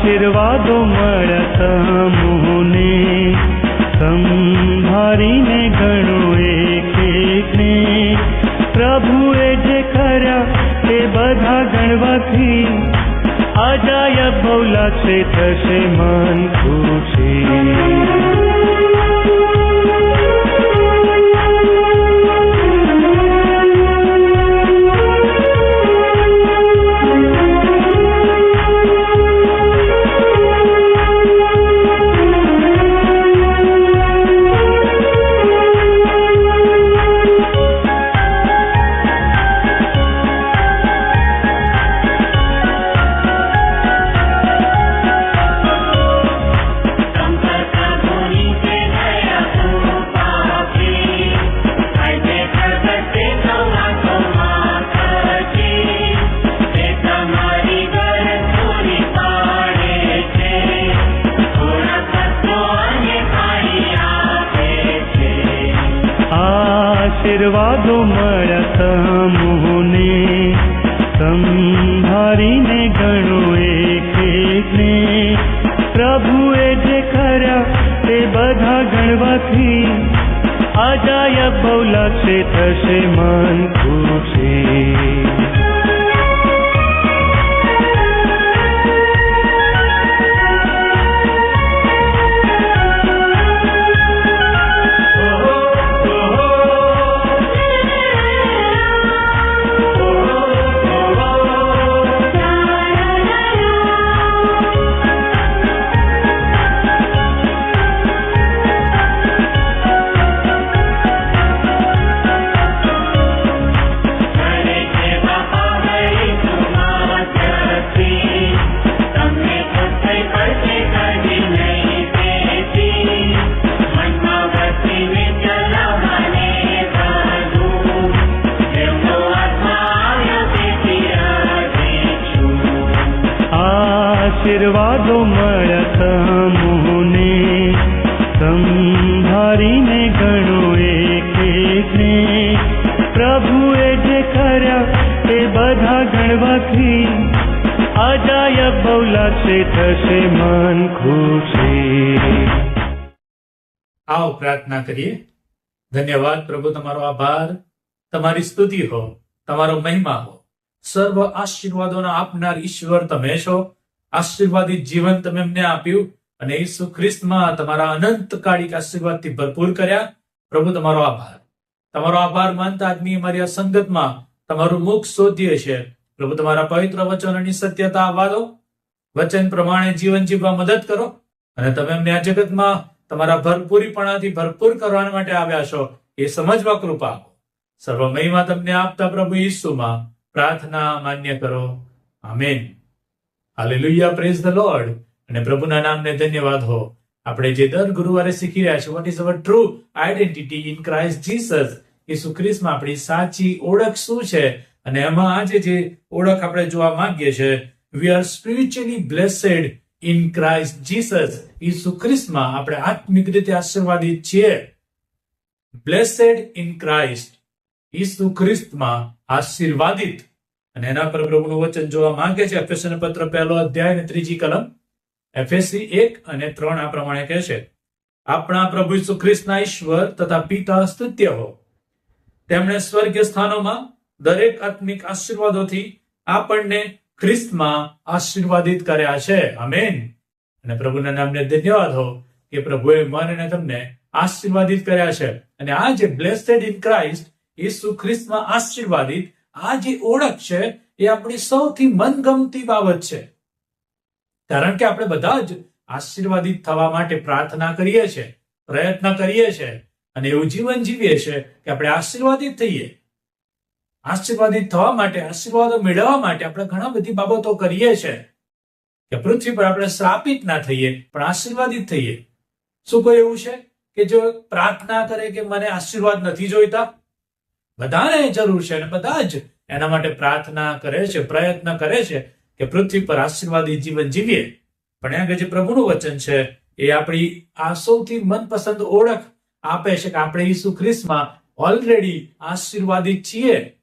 આશીર્વાદો મળ્યા તમોને, સંભાળીને ગણો એક એકને. પ્રભુએ જે કર્યા તે બધા ગણવાથી, અજાયબ બહુ લાગશે થશે મન ખુશી. આશીર્વાદો મળ્યા તમોને, સંભાળીને ગણો એક એકને. પ્રભુએ જે કર્યા તે બધા ગણવાથી, અજાયબ બહુ લાગશે થશે મન ખુશી. આશીર્વાદો મળ્યા તમોને, સંભાળીને ગણો એક એકને. પ્રભુએ જે કર્યા તે બધા ગણવાથી, અજાયબ બહુ લાગશે થશે મન ખુશી. આવો પ્રાર્થના કરીએ. ધન્યવાદ પ્રભુ, તમારો આભાર, તમારી સ્તુતિ હો, તમારો મહિમા હો. સર્વ આશીર્વાદોના આપનાર ઈશ્વર તમે છો. આશીર્વાદિત જીવન તમે અમને આપ્યું અને ઈસુ ખ્રિસ્તમાં તમારા અનંતકાળિક આશીર્વાદથી ભરપૂર કર્યા. પ્રભુ તમારો આભાર. તમારો આભાર માનતા આજની અમારી આ સંગતમાં તમારું મુખ શોધીએ છે. પ્રભુ તમારા પવિત્ર વચનોની સત્યતા આવવા દો. વચન પ્રમાણે જીવન જીવવા મદદ કરો અને તમે અમને આ જગતમાં તમારા ભરપૂરીપણાથી ભરપૂર કરવા માટે આવ્યા છો એ સમજવા કૃપા આપો. સર્વ મહિમા તમને આપતા પ્રભુ ઈસુમાં પ્રાર્થના માન્ય કરો. Amen. Hallelujah, praise the lord. અને પ્રભુના નામને ધન્યવાદ હો. આપણે જે દર ગુરુવારે શીખી રહ્યા છે, what is our true identity in Christ Jesus. ઈસુ ખ્રિસ્તમાં આપણી સાચી ઓળખ શું છે, અને એમાં આજે જે ઓળખ આપણે જોવા માંગીએ છીએ, we are spiritually blessed in Christ Jesus. ઈસુ ખ્રિસ્તમાં આપણે આત્મિક રીતે આશીર્વાદિત છીએ. બ્લેસ્ડ ઇન ક્રાઇસ્ટ, ઈસુ ખ્રિસ્તમાં આશીર્વાદિત. અને એના પર પ્રભુનું વચન જોવા માંગે છે. એફેસી પત્ર 1 અધ્યાય અને 3 કલમ, એફેસી 1 અને 3 આ પ્રમાણે કહે છે, આપણા પ્રભુ ઈસુ ખ્રિસ્તના ઈશ્વર તથા પિતા સ્તુત્ય હો. તેમણે સ્વર્ગીય સ્થાનોમાં દરેક આત્મિક આશીર્વાદોથી આપણને ખ્રિસ્તમાં આશીર્વાદિત કર્યા છે. આમેન. અને પ્રભુના નામને ધન્યવાદ હો કે પ્રભુએ મને અને તમને આશીર્વાદિત કર્યા છે. અને આ જે બ્લેસ્ડ ઇન ક્રાઇસ્ટ, ઈસુ ખ્રિસ્તમાં આશીર્વાદિત, આ જે ઓળખ છે એ આપણી સૌથી મનગમતી બાબત છે. કારણ કે આપણે બધા જ આશીર્વાદિત થવા માટે પ્રાર્થના કરીએ છીએ, પ્રયત્ન કરીએ છીએ અને એવું જીવન જીવીએ છીએ કે આપણે આશીર્વાદિત થઈએ. આશીર્વાદિત થવા માટે, આશીર્વાદો મેળવવા માટે આપણે ઘણા બધી બાબતો કરીએ છીએ કે પૃથ્વી પર આપણે શ્રાપિત ના થઈએ પણ આશીર્વાદિત થઈએ. શું કોઈ એવું છે કે જો પ્રાર્થના કરે કે મને આશીર્વાદ નથી જોઈતા? બધાને જરૂર છે અને બધા જ એના માટે પ્રાર્થના કરે છે, પ્રયત્ન કરે છે કે પૃથ્વી પર આશીર્વાદિત જીવન જીવીએ. પણ આગળ જે પ્રભુનું વચન છે એ આપણી આ સૌથી મનપસંદ ઓળખ આપે છે કે આપણે ઈસુ ખ્રિસ્તમાં ઓલરેડી આશીર્વાદિત છીએ.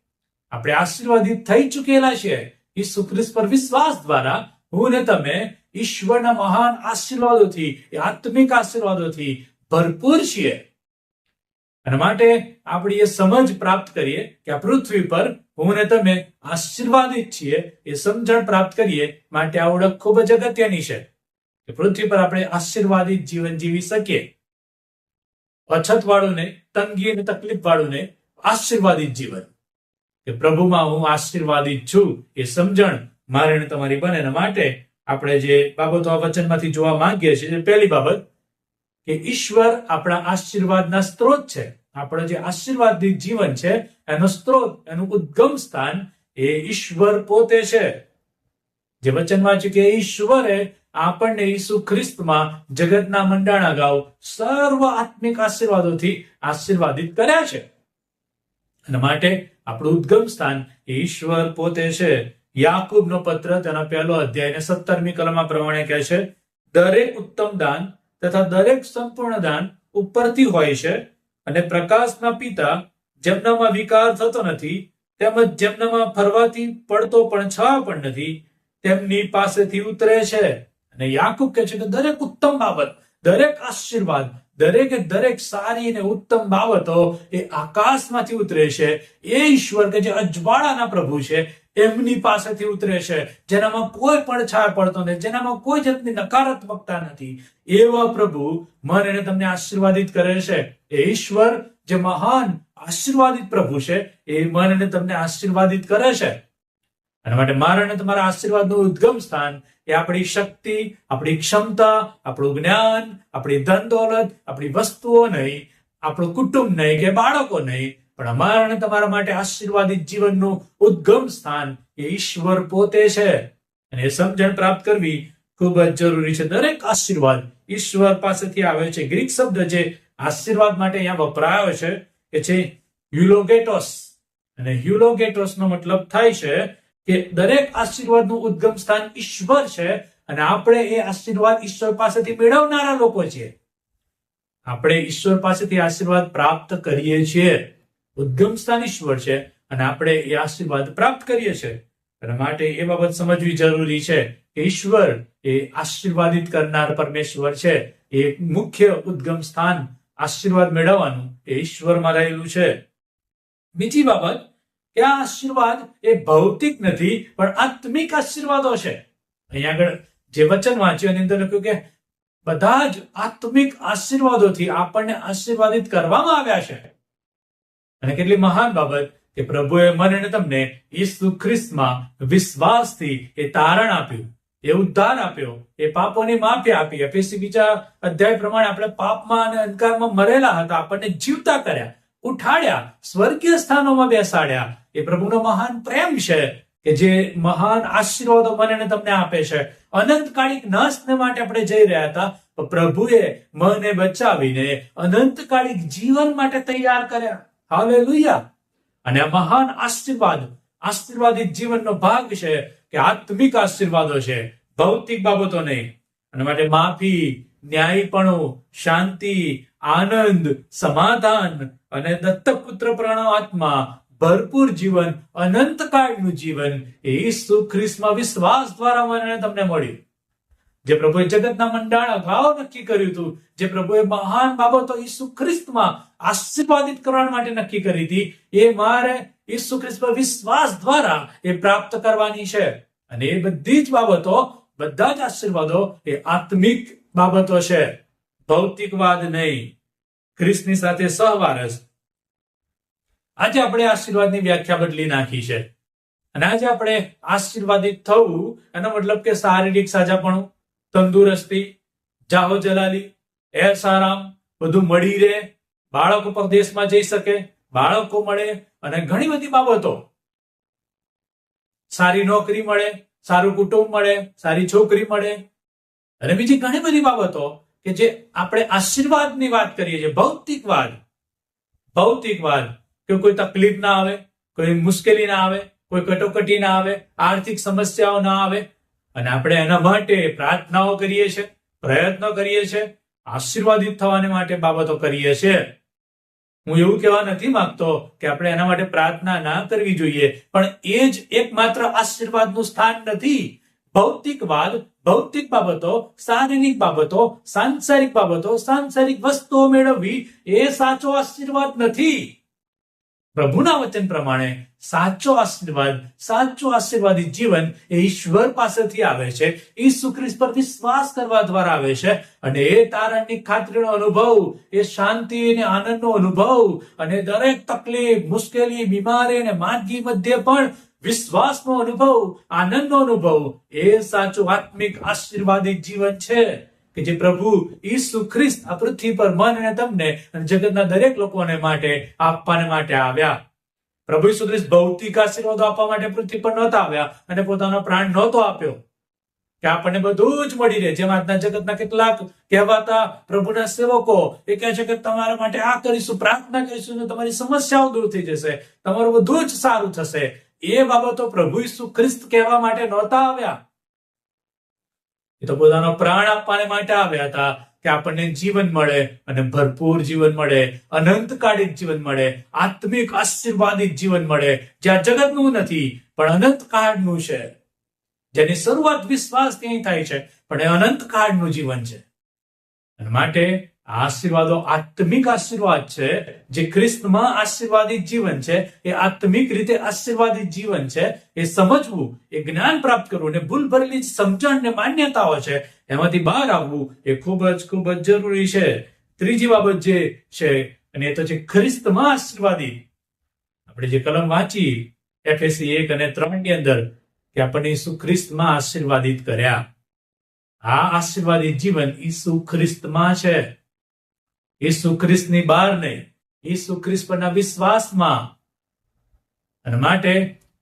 આપણે આશીર્વાદિત થઈ ચૂકેલા છીએ. ઈસુ ખ્રિસ્ત પર વિશ્વાસ દ્વારા હું ને તમે ઈશ્વરના મહાન આશીર્વાદોથી, એ આત્મિક આશીર્વાદોથી ભરપૂર છીએ. અને માટે આપણી એ સમજ પ્રાપ્ત કરીએ કે આ પૃથ્વી પર હું ને તમે આશીર્વાદિત છીએ, એ સમજણ પ્રાપ્ત કરીએ. માટે આ ઓળખ ખૂબ જ અગત્યની છે કે પૃથ્વી પર આપણે આશીર્વાદિત જીવન જીવી શકીએ. અછત વાળું ને, તંગી અને તકલીફ વાળું ને આશીર્વાદિત જીવન, કે પ્રભુમાં હું આશીર્વાદિત છું, એ સમજણ મારે ને તમારી બને. એના માટે આપણે જે બાબતો આ વચનમાંથી જોવા માંગીએ છીએ, પહેલી બાબત કે ઈશ્વર આપણા આશીર્વાદના સ્ત્રોત છે. આપણો જે આશીર્વાદિત જીવન છે એનો સ્ત્રોત, એનું ઉદ્ગમ સ્થાન એ ઈશ્વર પોતે છે. જે વચન વાંચ્યું કે ઈશ્વરે આપણને ઈસુ ખ્રિસ્તમાં જગતના મંડાણા ગાઉ સર્વ આત્મિક આશીર્વાદોથી આશીર્વાદિત કર્યા છે. અને માટે આપણું ઉદ્ગમ સ્થાન એ ઈશ્વર પોતે છે. યાકૂબનો પત્ર તેના 1 અધ્યાય 17મી કલમમાં પ્રમાણે કહે છે, દરેક ઉત્તમ દાન તથા દરેક સંપૂર્ણ દાન ઉપરથી હોય છે અને પ્રકાશના પિતા, જેમનામાં વિકાર થતો નથી તેમજ જેમનામાં ફરવાથી પડતો પણ છાયો પણ નથી, તેમની પાસેથી ઉતરે છે. અને યાકૂબ કહે છે કે દરેક ઉત્તમ બાબત, દરેક આશીર્વાદ, દરેક સારી અને ઉત્તમ બાબતો એ આકાશમાંથી ઉતરે છે. એ ઈશ્વર કે જે અજવાળાના પ્રભુ છે એમની પાસેથી ઉતરે છે, જેનામાં કોઈ પણ છાયો પડતો નથી, જેનામાં કોઈ જાતની નકારાત્મકતા નથી. એવા પ્રભુ મને અને તમને આશીર્વાદિત કરે છે. એ ઈશ્વર જે મહાન આશીર્વાદિત પ્રભુ છે એ મને અને તમને આશીર્વાદિત કરે છે. અને માટે મારા અને તમારા આશીર્વાદનું ઉદ્ગમ સ્થાન એ આપણી શક્તિ, આપણી ક્ષમતા, આપણું જ્ઞાન, આપણી ધન દોલત, આપણી વસ્તુઓ નહીં, આપણું કુટુંબ નહીં કે બાળકો નહીં, પણ અમારા અને તમારા માટે આશીર્વાદિત જીવનનું ઉદ્ગમ સ્થાન એ ઈશ્વર પોતે છે. અને એ સમજણ પ્રાપ્ત કરવી ખૂબ જ જરૂરી છે. દરેક આશીર્વાદ ઈશ્વર પાસેથી આવે છે. ગ્રીક શબ્દ જે આશીર્વાદ માટે અહીંયા વપરાયો છે એ છે હ્યુલોગેટોસ. અને હ્યુલોગેટોસનો મતલબ થાય છે કે દરેક આશીર્વાદનું ઉદ્ગમ સ્થાન ઈશ્વર છે અને આપણે એ આશીર્વાદ ઈશ્વર પાસેથી મેળવનારા લોકો છીએ. આપણે ઈશ્વર પાસેથી આશીર્વાદ પ્રાપ્ત કરીએ છીએ. ઉદ્ગમ સ્થાન ઈશ્વર છે અને આપણે એ આશીર્વાદ પ્રાપ્ત કરીએ છીએ. અને માટે એ બાબત સમજવી જરૂરી છે કે ઈશ્વર એ આશીર્વાદિત કરનાર પરમેશ્વર છે. એ મુખ્ય ઉદ્ગમ સ્થાન આશીર્વાદ મેળવવાનું એ ઈશ્વરમાં રહેલું છે. બીજી બાબત કે આ આશીર્વાદ એ ભૌતિક નથી પણ આત્મિક આશીર્વાદો છે. અહીંયા આગળ જે વચન વાંચ્યું એની અંદર લખ્યું કે બધા જ આત્મિક આશીર્વાદોથી આપણને આશીર્વાદિત કરવામાં આવ્યા છે. અને કેટલી મહાન બાબત કે પ્રભુએ મને અને તમને ઈસુ ખ્રિસ્તમાં વિશ્વાસથી એ તારણ આપ્યું, એ ઉદ્ધાર આપ્યો, એ પાપોની માફી આપી. એફએસી 2 અધ્યાય પ્રમાણે આપણે પાપમાં અને અંધકારમાં મરેલા હતા, આપણને જીવતા કર્યા, ઉઠાડ્યા, સ્વર્ગીય સ્થાનોમાં બેસાડ્યા. એ પ્રભુનો મહાન પ્રેમ છે કે જે મહાન આશીર્વાદો મને અને તમને આપે છે. અનંતકાલિક નાશને માટે આપણે જઈ રહ્યા હતા, પણ પ્રભુએ મને બચાવીને અનંતકાલિક જીવન માટે તૈયાર કર્યા. હાલેલુયા! અને આ મહાન આશીર્વાદિત જીવનનો ભાગ છે કે આત્મિક આશીર્વાદો છે, ભૌતિક બાબતો નહીં. અને માટે માફી, ન્યાયપણું, શાંતિ, આનંદ, સમાધાન અને દત્તક પુત્ર પ્રણવ આત્મા, ભરપૂર જીવન, અનંતકાળનું જીવન એ ઈસુ ખ્રિસ્તમાં વિશ્વાસ દ્વારા મને તમને મળ્યું. જે પ્રભુએ જગતના મંડાણા ગાવ નક્કી કર્યું હતું, જે પ્રભુએ મહાન બાબતો ઈસુ ખ્રિસ્તમાં આશીર્વાદિત કરવા માટે નક્કી કરી હતી, એ મારે ઈસુ ખ્રિસ્તમાં વિશ્વાસ દ્વારા એ પ્રાપ્ત કરવાની છે. અને એ બધી જ બાબતો, બધા જ આશીર્વાદો એ આત્મિક બાબતો છે, ભૌતિકવાદ નહીં. ખ્રિસ્તની સાથે સહવારસ. આજે આપણે આશીર્વાદની વ્યાખ્યા બદલી નાખી છે. અને આજે આપણે આશીર્વાદિત થવું એનો મતલબ કે શારીરિક સાજાપણું, તંદુરસ્તી, જાહો જલાલી, એસ આરામ બધું મળી રહે, બાળકો પરદેશમાં જઈ શકે, બાળકો મળે અને ઘણી બધી બાબતો, સારી નોકરી મળે, સારું કુટુંબ મળે, સારી છોકરી મળે અને બીજી ઘણી બધી બાબતો કે જે આપણે આશીર્વાદની વાત કરીએ છીએ. ભૌતિકવાદ કે કોઈ તકલીફ ના આવે, કોઈ મુશ્કેલી ના આવે, કોઈ કટોકટી ના આવે, આર્થિક સમસ્યાઓ ના આવે. અને આપણે એના માટે પ્રાર્થનાઓ કરીએ છીએ, પ્રયત્નો કરીએ છીએ, આશીર્વાદિત થવાને માટે બાબતો કરીએ છીએ. હું એવું કહેવા નથી માંગતો કે આપણે એના માટે પ્રાર્થના ના કરવી જોઈએ, પણ એ જ એકમાત્ર આશીર્વાદનું સ્થાન નથી. ભૌતિકવાદ, ભૌતિક બાબતો, શારીરિક બાબતો, સાંસારિક વસ્તુઓ મેળવવી એ સાચો આશીર્વાદ નથી. પ્રભુના વચન પ્રમાણે સાચો આશીર્વાદિત જીવન એ ઈશ્વર પાસેથી આવે છે, ઈસુ ખ્રિસ્ત પર વિશ્વાસ કરવા દ્વારા આવે છે. અને એ તારણની ખાતરીનો અનુભવ, એ શાંતિ અને આનંદનો અનુભવ, અને દરેક તકલીફ, મુશ્કેલી, બીમારી અને માંદગી મધ્યે પણ વિશ્વાસનો અનુભવ, આનંદનો અનુભવ, એ સાચું આત્મિક આશીર્વાદિત જીવન છે કે જે પ્રભુ ઈસુ ખ્રિસ્ત આ પૃથ્વી પર મન અને તમને અને જગતના દરેક લોકોને માટે આપવાને માટે આવ્યા. પ્રભુ ઈસુ ખ્રિસ્ત ભૌતિક આશીર્વાદો આપવા માટે પૃથ્વી પર નહોતા આવ્યા અને પોતાનો પ્રાણ નહોતો આપ્યો કે આપણને બધું જ મળી રહે. જેમ આજના જગતના કેટલાક કહેવાતા પ્રભુના સેવકો એ કહે છે કે તમારા માટે આ કરીશું, પ્રાર્થના કરીશું, તમારી સમસ્યાઓ દૂર થઈ જશે, તમારું બધું જ સારું થશે. એ બાબતો પ્રભુ ઈસુ ખ્રિસ્ત કહેવા માટે નહોતા આવ્યા. એ તો પોતાનો પ્રાણ આપવાને માટે આવ્યા હતા કે આપણને જીવન મળે, અને ભરપૂર જીવન મળે, અનંતકાળિક જીવન મળે, આત્મિક આશીર્વાદિત જીવન મળે, જે આ જગતનું નથી પણ અનંતકાળનું છે, જેની શરૂઆત વિશ્વાસથી થાય છે, પણ એ અનંતકાળનું જીવન છે. અને માટે આશીર્વાદો આત્મિક આશીર્વાદ છે. જે ખ્રિસ્તમાં આશીર્વાદિત જીવન છે એ આત્મિક રીતે આશીર્વાદિત જીવન છે. એ સમજવું, એ જ્ઞાન પ્રાપ્ત કરવું, અને ભૂલ ભરેલી સમજણ ને માન્યતાઓ છે એમાંથી બહાર આવવું એ ખૂબ જ જરૂરી છે. ત્રીજી બાબત જે છે અને એ તો છે ખ્રિસ્તમાં આશીર્વાદિત. આપણે જે કલમ વાંચી એફએસી 1 અને 3 ની અંદર કે આપણને ઈસુ ખ્રિસ્તમાં આશીર્વાદિત કર્યા. આ આશીર્વાદિત જીવન ઈસુ ખ્રિસ્તમાં છે, ઈસુ ખ્રિસ્તની બહાર નહીં, ઈસુ ખ્રિસ્ત પરના વિશ્વાસમાં. અને માટે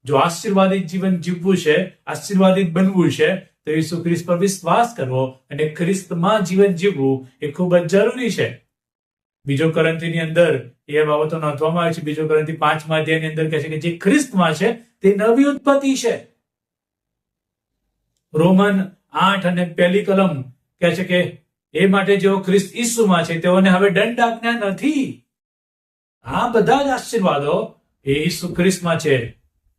જો આશીર્વાદિત જીવન જીવવું છે, આશીર્વાદિત બનવું છે, તો ઈસુ ખ્રિસ્ત પર વિશ્વાસ કરવો અને ખ્રિસ્તમાં જીવન જીવવું એ ખૂબ જ જરૂરી છે. બીજો કોરિન્થીની અંદર એ બાબતો નોંધવામાં આવે છે. બીજો કોરિન્થી 5મા અધ્યાયની અંદર કહે છે કે જે ખ્રિસ્તમાં છે તે નવી ઉત્પત્તિ છે. રોમન 8 અને 1 કલમ કહે છે કે એ માટે જેઓ ખ્રિસ્ત ઈસુમાં છે તેઓને હવે દંડ આજ્ઞા નથી. આ બધા જ આશીર્વાદો એ ઈસુ ખ્રિસ્તમાં છે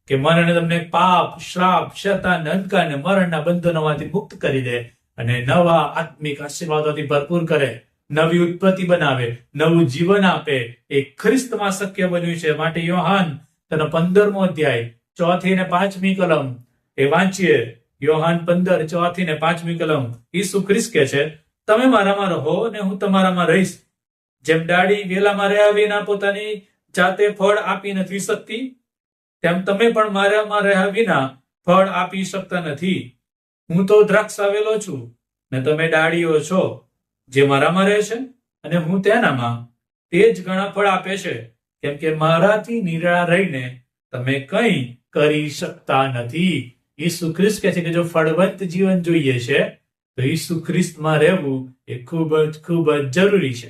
કે મને તમને પાપ, શ્રાપ, શૈતાન, અંધકાર અને મરણના બંધનોમાંથી મુક્ત કરી દે અને નવા આત્મિક આશીર્વાદોથી ભરપૂર કરે, નવી ઉત્પત્તિ બનાવે, નવું જીવન આપે. એ ખ્રિસ્તમાં શક્ય બન્યું છે. માટે યોહાન તેનો 15મો અધ્યાય 4થી અને 5મી કલમ એ વાંચીએ. યોહાન 15, 4થી અને 5મી કલમ. ઈસુ ખ્રિસ્ત કહે છે, તમે મારામાં રહો અને હું તમારામાં રહીશ. જેમ ડાળી વેલામાં રહ્યા વિના પોતાની જાતે ફળ આપી નથી શકતી, તેમ તમે પણ મારામાં રહ્યા વિના ફળ આપી શકતા નથી. હું તો દ્રાક્ષ આવેલો છું ને તમે ડાળીઓ છો. જે મારામાં રહે છે અને હું તેનામાં, તે જ ઘણા ફળ આપે છે, કેમ કે મારાથી નિરાળા રહીને તમે કંઈ કરી શકતા નથી. ઈસુ ખ્રિસ્ત કહે છે કે જો ફળવંત જીવન જોઈએ છે તો ઈસુ ખ્રિસ્તમાં રહેવું એ ખૂબ જ જરૂરી છે.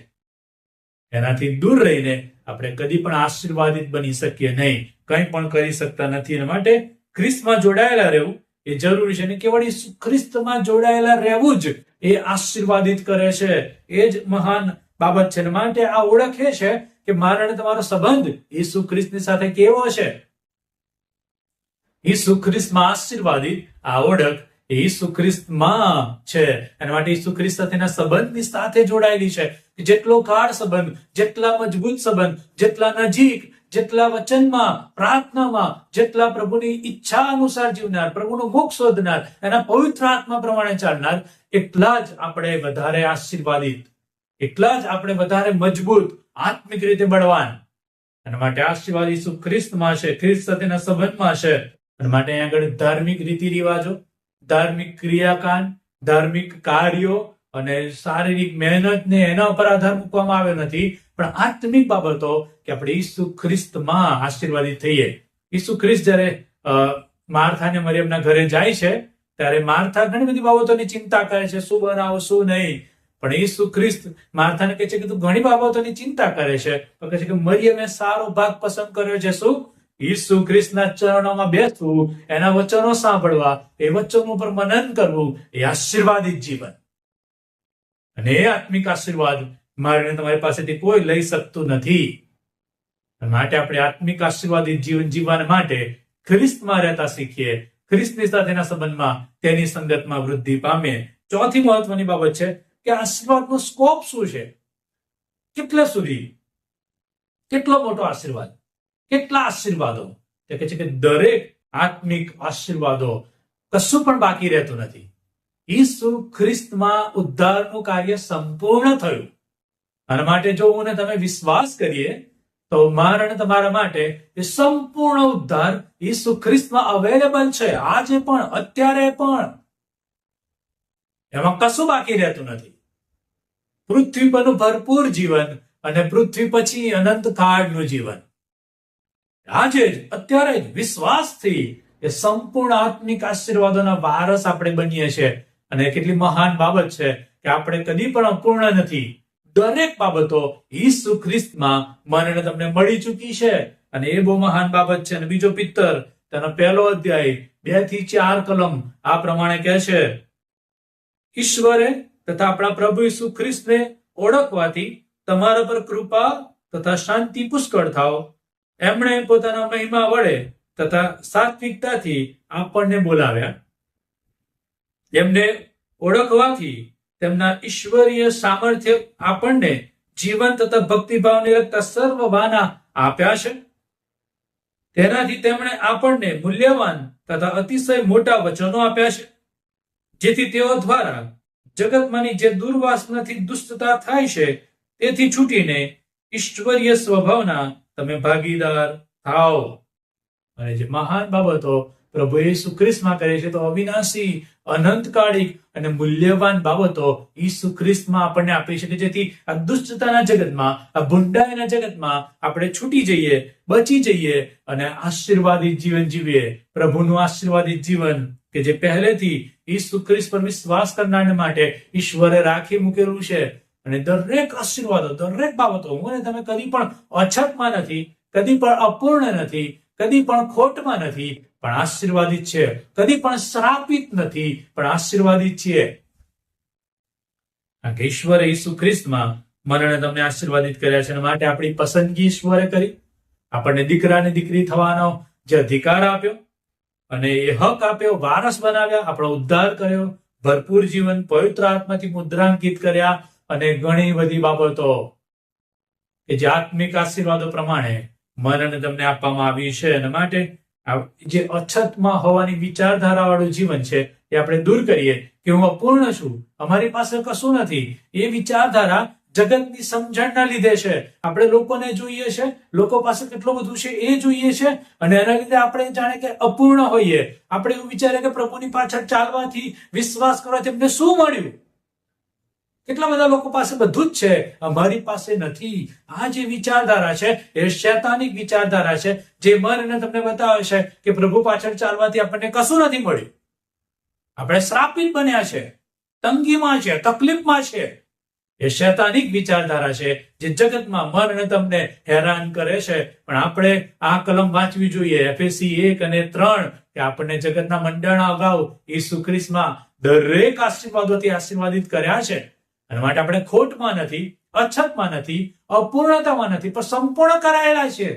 એનાથી દૂર રહીને આપણે કદી પણ આશીર્વાદિત બની શકીએ નહીં, કંઈ પણ કરી શકતા નથી. એના માટે ખ્રિસ્તમાં જોડાયેલા રહેવું એ જરૂરી છે. અને કેવળ ઈસુ ખ્રિસ્તમાં જોડાયેલા રહેવું જ એ આશીર્વાદિત કરે છે. એ જ મહાન બાબત છે. માટે આ ઓળખ એ છે કે મારા અને તમારો સંબંધ ઈસુ ખ્રિસ્તની સાથે કેવો છે. ઈસુ ખ્રિસ્તમાં આશીર્વાદિત આ ઓળખ ઈસુ ખ્રિસ્તમાં છે. એના માટે ઈસુ ખ્રિસ્ત સાથેના સંબંધની સાથે જોડાયેલી છે. જેટલો ગાઢ સંબંધ, જેટલા મજબૂત સંબંધ, જેટલા નજીક, જેટલા વચનમાં, પ્રાર્થનામાં, જેટલા પ્રભુની ઈચ્છા અનુસાર જીવનાર, પ્રભુનું મુખ શોધનાર, એના પવિત્ર આત્મા પ્રમાણે ચાલનાર, એટલા જ આપણે વધારે આશીર્વાદિત, એટલા જ આપણે વધારે મજબૂત, આત્મિક રીતે બળવાન. એના માટે આશીર્વાદ ઈસુ ખ્રિસ્તમાં છે, ખ્રિસ્ત સાથેના સંબંધમાં છે. અને માટે અહીં આગળ ધાર્મિક રીતિ રિવાજો, ધાર્મિક ક્રિયાકાંડ, ધાર્મિક કાર્યો અને શારીરિક મહેનતને એના પર આધાર મૂકવામાં આવ્યો નથી, પણ આત્મિક બાબતો કે આપણે ઈસુ ખ્રિસ્તમાં આશીર્વાદિત થઈએ. ઈસુ ખ્રિસ્ત જયારે માર્થા અને મરિયમના ઘરે જાય છે ત્યારે માર્થા ઘણી બધી બાબતોની ચિંતા કરે છે, શું બનાવો શું નહીં. પણ ઈસુ ખ્રિસ્ત માર્થાને કહે છે કે તું ઘણી બાબતોની ચિંતા કરે છે, તો કહે છે કે મરિયમે સારો ભાગ પસંદ કર્યો છે. શું? ઈસુ ખ્રિસ્તના ચરણોમાં બેસવું, એના વચનો સાંભળવા, એ વચનો પર મનન કરવું, એ આશીર્વાદિત જીવન. અને એ આત્મિક આશીર્વાદ મારે તમારી પાસેથી કોઈ લઈ શકતું નથી. માટે આપણે આત્મિક આશીર્વાદિત જીવન જીવવા માટે ખ્રિસ્તમાં રહેતા શીખીએ, ખ્રિસ્તની સાથેના સંબંધમાં, તેની સંગતમાં વૃદ્ધિ પામે. ચોથી મહત્વની બાબત છે કે આશીર્વાદનો સ્કોપ શું છે, કેટલા સુધી, કેટલો મોટો આશીર્વાદ, કેટલા આશીર્વાદો. તે કહે છે કે દરેક આત્મિક આશીર્વાદો, કશું પણ બાકી રહેતું નથી. ઈસુ ખ્રિસ્તમાં ઉદ્ધારનું કાર્ય સંપૂર્ણ થયું. અને માટે જો હું ને તમે વિશ્વાસ કરીએ તો મારા અને તમારા માટે એ સંપૂર્ણ ઉદ્ધાર ઈસુ ખ્રિસ્તમાં અવેલેબલ છે, આજે પણ, અત્યારે પણ. એમાં કશું બાકી રહેતું નથી. પૃથ્વી પરનું ભરપૂર જીવન અને પૃથ્વી પછી અનંત કાળનું જીવન, આજે જ, અત્યારે જ વિશ્વાસથી એ સંપૂર્ણ આત્મિક આશીર્વાદોના વારસ આપણે બનીએ છીએ. અને કેટલી મહાન બાબત છે કે આપણે કદી પણ અપૂર્ણ નથી. દરેક બાબતો ઈસુ ખ્રિસ્તમાં મને તમને મળી ચૂકી છે, અને એ બહુ મહાન બાબત છે. અને બીજો પિત્તર તેનો 1 અધ્યાય 2 થી 4 કલમ આ પ્રમાણે કહે છે, ઈશ્વરે તથા આપણા પ્રભુ ઈસુ ખ્રિસ્તને ઓળખવાથી તમારા પર કૃપા તથા શાંતિ પુષ્કળ થાવ. એમણે પોતાના મહિમા વડે તથા સાત્વિકતાથી આપણને બોલાવ્યા. એમને ઓળખવાથી તેમના ઈશ્વરીય સામર્થ્ય આપણને જીવન તથા ભક્તિભાવને લગતા સર્વ વાના આપ્યા છે. તેનાથી તેમણે આપણને મૂલ્યવાન તથા અતિશય મોટા વચનો આપ્યા છે, જેથી તેઓ દ્વારા જગતમાંની જે દુર્વાસનાથી દુષ્ટતા થાય છે તેથી છૂટીને ઈશ્વરીય સ્વભાવના તમે ભાગીદાર થાઓ. અને જે મહાન બાબતો પ્રભુ ઈસુ ખ્રિસ્તમાં કરે છે, તો અવિનાશી, અનંતકાળિક અને મૂલ્યવાન બાબતો ઈસુ ખ્રિસ્તમાં આપણને આપી છે, કે જેથી આ દુષ્ટતાના જગતમાં, આ ભૂંડાઈના જગતમાં આપણે છૂટી જઈએ, બચી જઈએ અને આશીર્વાદિત જીવન જીવીએ. પ્રભુનું આશીર્વાદિત જીવન કે જે પહેલેથી ઈસુ ખ્રિસ્ત પર વિશ્વાસ કરનારને માટે ઈશ્વરે રાખી મૂકેલું છે. અને દરેક આશીર્વાદો, દરેક બાબતો, હું અને તમે કદી પણ અછતમાં નથી, કદી પણ અપૂર્ણ નથી, કદી પણ ખોટમાં નથી, પણ આશીર્વાદિત છે. કદી પણ શ્રાપિત નથી, પણ આશીર્વાદિત છીએ. કારણ કે ઈશ્વરે ઈસુ ખ્રિસ્તમાં મને અને તમને આશીર્વાદિત કર્યા છે. અને માટે આપણી પસંદગી ઈશ્વરે કરી, આપણને દીકરા અને દીકરી થવાનો જે અધિકાર આપ્યો અને એ હક આપ્યો, વારસ બનાવ્યા, આપણો ઉદ્ધાર કર્યો, ભરપૂર જીવન પવિત્ર આત્માથી મુદ્રાંકિત કર્યા, અને ઘણી બધી બાબતો કે જે આત્મિક આશીર્વાદો પ્રમાણે મને અને તમને આપવામાં આવી છે. અને માટે જે અછતમાં હોવાની વિચારધારા વાળું જીવન છે એ આપણે દૂર કરીએ કે હું અપૂર્ણ છું, અમારી પાસે કશું નથી. એ વિચારધારા જગતની સમજણના લીધે છે. આપણે લોકોને જોઈએ છે, લોકો પાસે કેટલું બધું છે એ જોઈએ છે, અને એના લીધે આપણે જાણે કે અપૂર્ણ હોઈએ. આપણે એવું વિચારીએ કે પ્રભુની પાછળ ચાલવાથી, વિશ્વાસ કરવાથી એમને શું મળ્યું. કેટલા બધા લોકો પાસે બધું જ છે, અમારી પાસે નથી. આ જે વિચારધારા છે એ શૈતાનિક વિચારધારા છે, જે મને તમને બતાવે છે કે પ્રભુ પાછળ ચાલવાથી આપણને કશું નથી મળ્યું. આપણે શ્રાપિત બન્યા છે, તંગીમાં છે, તકલીફમાં છે. એ શૈતાનિક વિચારધારા છે જે જગતમાં મન અને તમને હેરાન કરે છે. પણ આપણે આ કલમ વાંચવી જોઈએ, એફએસી 1 અને 3, કે આપણને જગતના મંડળના અગાઉ ઈસુ ખ્રિસ્તમાં દરેક આશીર્વાદોથી આશીર્વાદિત કર્યા છે. અને માટે આપણે ખોટમાં નથી, અછતમાં નથી, અપૂર્ણતામાં નથી, પણ સંપૂર્ણ કરાયેલા છે,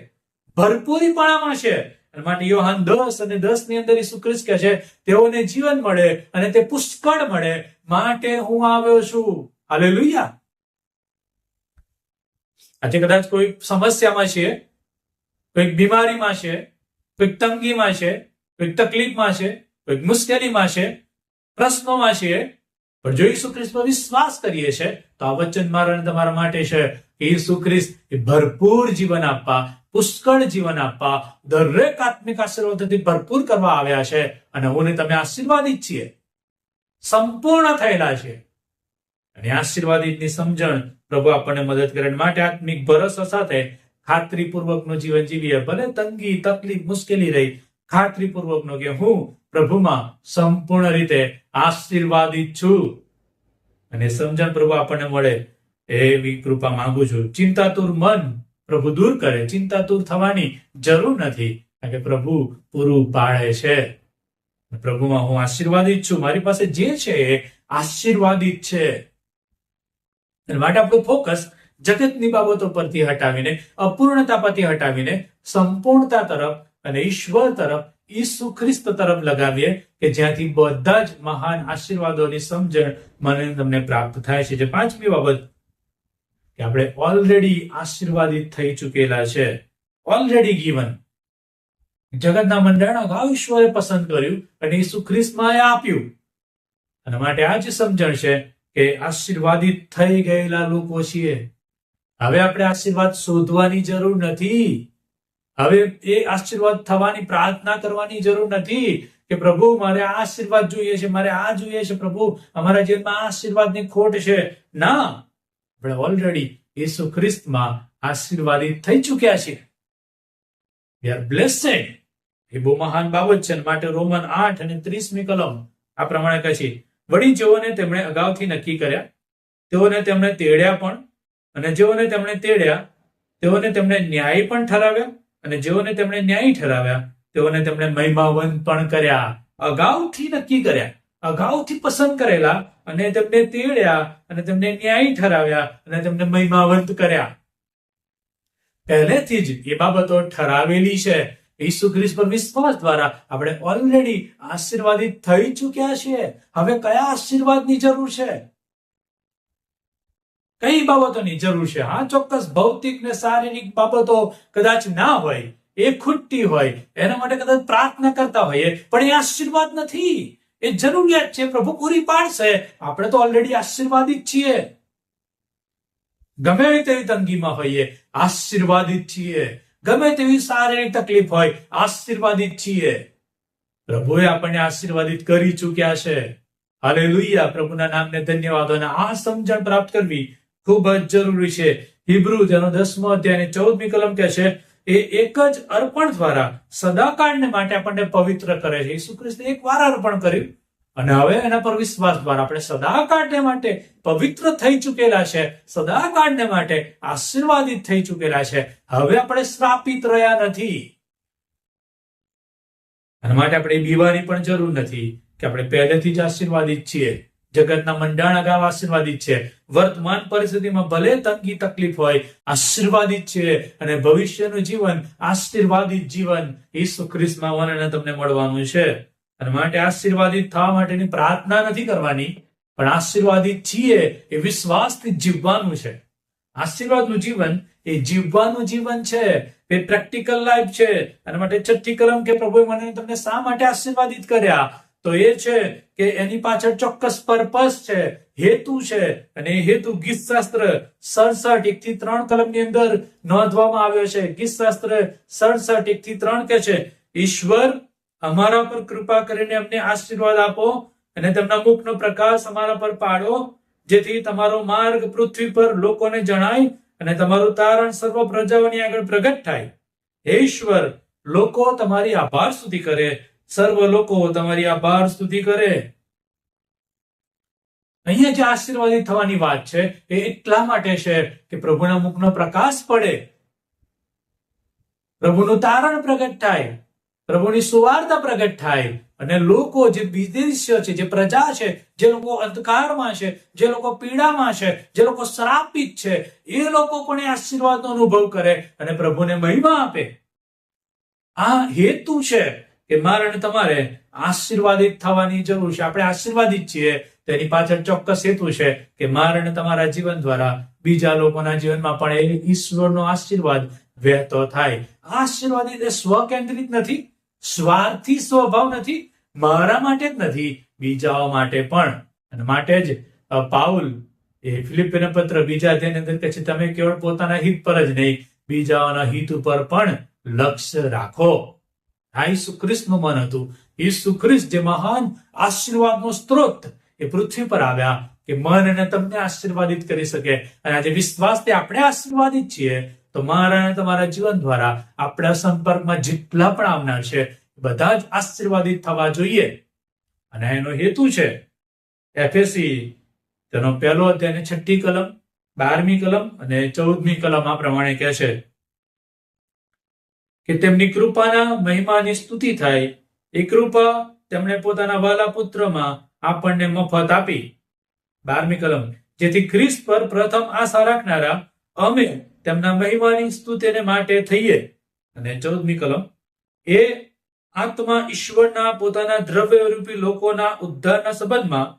ભરપૂરીપણામાં છે. અને માટે યોહાન 10 અને 10 ની અંદર ઈસુ ખ્રિસ્ત કહે છે, તેઓને જીવન મળે અને તે પુષ્કળ મળે, માટે હું આવ્યો છું. હાલેલુયા. આજે કદાચ કોઈ સમસ્યામાં છે, કોઈક બીમારીમાં છે, કોઈક તંગીમાં છે, કોઈક તકલીફમાં છે, કોઈક મુશ્કેલીમાં છે, પ્રશ્નોમાં છે, પણ જો ઈસુ ખ્રિસ્તમાં વિશ્વાસ કરીએ છે તો આ વચન મારા અને તમારા માટે છે કે ઈસુ ખ્રિસ્ત એ ભરપૂર જીવન આપવા, પુષ્કળ જીવન આપવા, દરેક આત્મિક આશીર્વાદથી ભરપૂર કરવા આવ્યા છે. અને હું ને તમે આશીર્વાદિત છીએ, સંપૂર્ણ થયેલા છે. અને આશીર્વાદિતની સમજણ પ્રભુ આપણને મદદ કરે. માટે આત્મિક ભરોસા સાથે ખાતરીપૂર્વકનું જીવન જીવીએ. ભલે તંગી, તકલીફ, મુશ્કેલી રહી, ખાતરીપૂર્વકનો કે હું પ્રભુમાં સંપૂર્ણ રીતે આશીર્વાદિત છું. અને સમજણ પ્રભુ આપણને મળે એવી કૃપા માંગુ છું. ચિંતાતુર મન પ્રભુ દૂર કરે. ચિંતાતુર થવાની જરૂર નથી, કારણ કે પ્રભુ પૂરું પાડે છે. પ્રભુમાં હું આશીર્વાદિત છું. મારી પાસે જે છે એ આશીર્વાદિત છે. અને માટે આપણું ફોકસ જગતની બાબતો પરથી હટાવીને, અપૂર્ણતા પરથી હટાવીને સંપૂર્ણતા તરફ અને ઈશ્વર તરફ ઈસુ ખ્રિસ્ત તરફ લગાવીએ કે જ્યાંથી બધા જ મહાન આશીર્વાદોની સમજણ મને તમને પ્રાપ્ત થાય છે. જે પાંચમી બાબત કે આપણે ઓલરેડી આશીર્વાદિત થઈ ચૂકેલા છે. Already given. જગતના મંડાણ અગાઉ ઈશ્વરે પસંદ કર્યું અને ઈસુ ખ્રિસ્તમાં આપ્યું. અને માટે આ જ સમજણ છે કે આશીર્વાદિત થઈ ગયેલા લોકો છીએ. હવે આપણે આશીર્વાદ શોધવાની જરૂર નથી. હવે એ આશીર્વાદ થવાની પ્રાર્થના કરવાની જરૂર નથી કે પ્રભુ મારે આ આશીર્વાદ જોઈએ છે, મારે આ જોઈએ છે, પ્રભુ અમારા જીવનમાં આ આશીર્વાદની ખોટ છે. ના, આપણે ઓલરેડી ઈસુ ખ્રિસ્તમાં આશીર્વાદિત થઈ ચૂક્યા છીએ. We are blessed. એ બહુ મહાન બાબત છે. માટે રોમન 8 અને 30મી કલમ આ પ્રમાણે કહે છે, વળી જેઓને તેમણે અગાઉથી નક્કી કર્યા તેઓને તેમણે તેડ્યા પણ, અને જેઓને તેમણે તેડ્યા તેઓને તેમણે ન્યાયી પણ ઠરાવ્યા, અને જેઓને તેમણે ન્યાયી ઠરાવ્યા તેઓને તેમણે મહિમાવંત પણ કર્યા. અગાઉથી નક્કી કર્યા, અગાઉથી પસંદ કરેલા, અને તેમને તેડ્યા, અને તેમને ન્યાયી ઠરાવ્યા, અને તેમને મહિમાવંત કર્યા. પહેલેથી જ એ બાબતો ઠરાવેલી છે. ઈસુ ખ્રિસ્ત પર વિશ્વાસ દ્વારા આપણે ઓલરેડી આશીર્વાદિત થઈ ચૂક્યા છીએ. હવે કયા આશીર્વાદની જરૂર છે? કઈ બાબતોની જરૂર છે? હા, ચોક્કસ ભૌતિક ને શારીરિક બાબતો કદાચ ના હોય, એ ખૂટતી હોય, એના માટે કદાચ પ્રાર્થના કરતા હોઈએ, પણ એ આશીર્વાદ નથી. એ જરૂરિયાત છે, પ્રભુ પૂરી પાડશે. આપણે તો ઓલરેડી આશીર્વાદિત છીએ. ગમે તેવી તંગીમાં હોઈએ, આશીર્વાદિત છીએ. ગમે તેવી શારીરિક તકલીફ હોય, આશીર્વાદિત છીએ. પ્રભુએ આપણને આશીર્વાદિત કરી ચૂક્યા છે. હાલેલુયા. પ્રભુના નામને ધન્યવાદ. અને આ સમજણ પ્રાપ્ત કરવી ખૂબ જ જરૂરી છે. હિબ્રુ તેનો 10મો અધ્યાય 14મી કલમ કહે છે, એ એક જ અર્પણ દ્વારા સદાકાળને માટે આપણને પવિત્ર કરે છે. ઈસુ ખ્રિસ્તે એકવાર અર્પણ કર્યું અને હવે એના પર વિશ્વાસ દ્વારા આપણે સદાકાળને માટે પવિત્ર થઈ ચૂકેલા છે. સદાકાળને માટે આશીર્વાદિત થઈ ચૂકેલા છે. હવે આપણે શ્રાપિત રહ્યા નથી. અને માટે આપણે બીવાની પણ જરૂર નથી કે આપણે પહેલેથી જ આશીર્વાદિત છીએ. જગતના મંડાણ અગાઉ આશીર્વાદિત છે. વર્તમાન પરિસ્થિતિમાં ભલે તંગી તકલીફ હોય, આશીર્વાદિત છે. અને ભવિષ્યનું જીવન આશીર્વાદિત જીવન ઈસુ ખ્રિસ્તમાં મને અને તમને મળવાનું છે. અને માટે આશીર્વાદિત થવા માટેની પ્રાર્થના નથી કરવાની, પણ આશીર્વાદિત છીએ એ વિશ્વાસથી જીવવાનું છે. આશીર્વાદનું જીવન એ જીવવાનું જીવન છે. એ પ્રેક્ટિકલ લાઈફ છે. અને માટે 6ઠ્ઠી કલમ કે પ્રભુએ મને તમને શા માટે આશીર્વાદિત કર્યા, તો એ છે કે એની પાછળ ચોક્કસ પર્પસ છે, હેતુ છે. અને એ હેતુ ગીતશાસ્ત્ર 67 1 થી 3 કલમની અંદર નોંધવામાં આવ્યો છે. ગીતશાસ્ત્ર 67 1 થી 3 કહે છે, ઈશ્વર અમારા પર કૃપા કરીને અમને આશીર્વાદ આપો અને તેમના મુખનો પ્રકાશ અમારા પર પાડો, જેથી તમારો માર્ગ પૃથ્વી પર લોકોને જણાય અને તમારું તારણ સર્વ પ્રજાઓની આગળ પ્રગટ થાય. હે ઈશ્વર, લોકો તમારી આભાર સ્તુતિ કરે, સર્વ લોકો તમારી આભાર સ્તુતિ કરે. અહીંયા જે આશીર્વાદિત થવાની વાત છે એ એટલા માટે છે કે પ્રભુના મુખનો પ્રકાશ પડે, પ્રભુનું તારણ પ્રગટ થાય, પ્રભુની સુવાર્તા પ્રગટ થાય, અને લોકો જે વિદેશીઓ છે, જે પ્રજા છે, જે લોકો અંધકારમાં છે, જે લોકો પીડામાં છે, જે લોકો શ્રાપિત છે, એ લોકો પણ આશીર્વાદનો અનુભવ કરે અને પ્રભુને મહિમા આપે. આ હેતુ છે કે મારે અને તમારે આશીર્વાદિત થવાની જરૂર છે. આપણે આશીર્વાદિત છીએ, તેની પાછળ ચોક્કસ હેતુ છે કે મારે અને તમારા જીવન દ્વારા બીજા લોકોના જીવનમાં પણ એ ઈશ્વરનો આશીર્વાદ વહેતો થાય. આશીર્વાદિત એ સ્વકેન્દ્રિત નથી, સ્વાર્થી સ્વભાવ નથી, મારા માટે જ નથી, બીજાઓ માટે પણ. અને માટે જ પાઉલ એ ફિલિપ્પીના પત્ર 2 અધ્યાયની અંદર કહે છે, તમે કેવળ પોતાના હિત પર જ નહીં, બીજાઓના હિત ઉપર પણ લક્ષ્ય રાખો. આ ઈસુ ખ્રિસ્તનું મન હતું. ઈસુ ખ્રિસ્ત જે મહાન આશીર્વાદનો સ્ત્રોત એ પૃથ્વી પર આવ્યા કે મન અને તમને આશીર્વાદિત કરી શકે. અને આજે વિશ્વાસથી આપણે આશીર્વાદિત છીએ, તો મારા અને તમારા જીવન દ્વારા આપણા સંપર્કમાં જેટલા પણ આવનાર છે બધા જ આશીર્વાદિત થવા જોઈએ. અને એનો હેતુ છે એફએસી તેનો 1 અધ્યાય 6ઠ્ઠી કલમ, 12મી કલમ અને 14મી કલમ આ પ્રમાણે કહે છે કે તેમની કૃપાના મહિમાની સ્તુતિ થાય. એ કૃપા તેમણે પોતાના વાલા પુત્રમાં આપણને મફત આપી. 12મી કલમ, જેથી ખ્રિસ્ત પર પ્રથમ આશા રાખનારા અમે તેમના મહિમાની સ્તુતિને માટે થઈએ. અને 14મી કલમ, એ આત્મા ઈશ્વરના પોતાના દ્રવ્યરૂપી લોકોના ઉદ્ધારના સંબંધમાં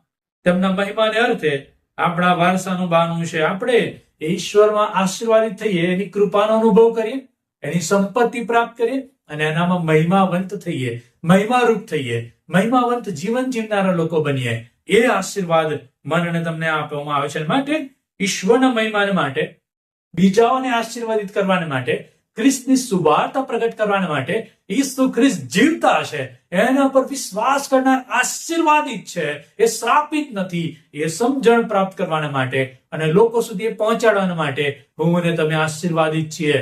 તેમના મહિમાને અર્થે આપણા વારસાનું બાનું છે. આપણે ઈશ્વરમાં આશીર્વાદિત થઈએ, એની કૃપાનો અનુભવ કરીએ, એની સંપત્તિ પ્રાપ્ત કરીએ અને એનામાં મહિમાવંત થઈએ, મહિમારૂપ થઈએ, મહિમાવંત જીવન જીવનારા લોકો બનીએ. એ આશીર્વાદ મને અને તમને આપવામાં આવે છે. માટે ઈશ્વરના મહિમાને માટે, બીજાઓને આશીર્વાદિત કરવાને માટે, ખ્રિસ્તની સુવાર્તા પ્રગટ કરવાને માટે, ઈસુ ખ્રિસ્ત જીવતા છે, એના પર વિશ્વાસ કરનાર આશીર્વાદિત છે, એ શ્રાપિત નથી. એ સમજણ પ્રાપ્ત કરવાના માટે અને લોકો સુધી એ પહોંચાડવાના માટે હું અને તમે આશીર્વાદિત છીએ.